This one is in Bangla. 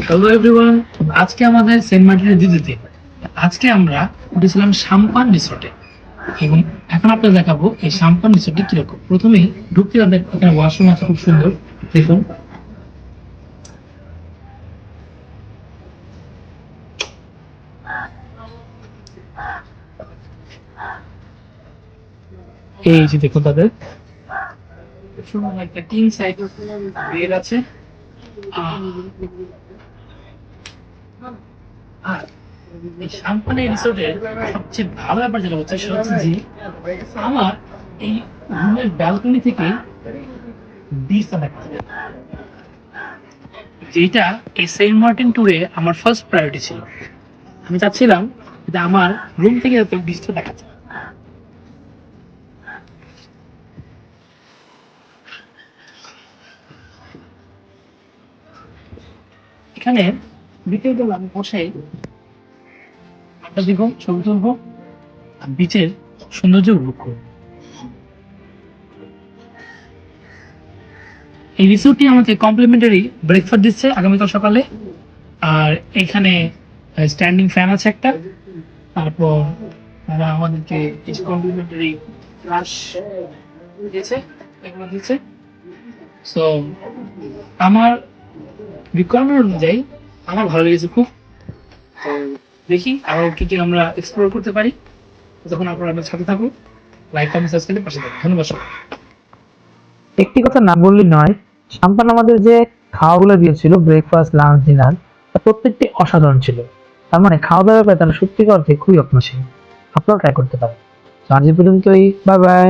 হ্যালো এভরিওয়ান, আজকে আমাদের সেন্ট মার্টিনের দ্বিতীয় দিন। আজকে আমরা উঠেছিলাম সাম্পান রিসোর্টে এবং এখন আপনাদের দেখাবো এই সাম্পান রিসোর্টটি কিরকম। প্রথমেই ঢুকতে আমাদের এখানে ওয়াশরুম আছে, খুব সুন্দর দেখুন। এই যে দেখুন তাদের সুন্দর একটা কিং সাইজ বেড আছে। আর এই সাম্পান রিসোর্টের সবচেয়ে ভালো ব্যাপার যেটা হচ্ছে সেটা হচ্ছে যে আমার এই রুমের ব্যালকনি থেকে বিচটা দেখা যায়, যেটা এই সেন্ট মার্টিন ট্যুরে আমার ফার্স্ট প্রায়োরিটি ছিল। আমি চাচ্ছিলাম যে আমার রুম থেকে যাতে বিচটা দেখা যায়। এখানে বিকেল বেলা আমি বসে আড্ডা দিব, ছবি তুলবো আর বিচের সৌন্দর্য উপভোগ করবো। এই রিসোর্টটি আমাকে কমপ্লিমেন্টারি ব্রেকফাস্ট দিচ্ছে আগামীকাল সকালে। আর এখানে স্ট্যান্ডিং ফ্যান আছে একটা। তারপর তারা আমাদেরকে কিছু কমপ্লিমেন্টারি ক্রাশ দিয়েছে, এগুলো দিয়েছে। সো আমার রিকোয়ারমেন্ট অনুযায়ী আমার ভালো লেগেছে খুব। তো দেখি আরো কি কি আমরা এক্সপ্লোর করতে পারি। তখন আপনারা আমার সাথে থাকুন, লাইক কমেন্ট সাবস্ক্রাইব পাশে থাকুন। ধন্যবাদ সবাই। একটি কথা না বললেই নয়, সাম্পান আমাদের যে খাওয়াগুলো দিয়েছিল, ব্রেকফাস্ট, লাঞ্চ, ডিনার, প্রত্যেকটি অসাধারণ ছিল। তার মানে খাওয়া দাওয়ার ব্যাপারে তারা সত্যি অর্থে খুবই যত্নশীল। আপনারাও ট্রাই করতে পারেন। তো আজ এই পর্যন্তই, বাই বাই।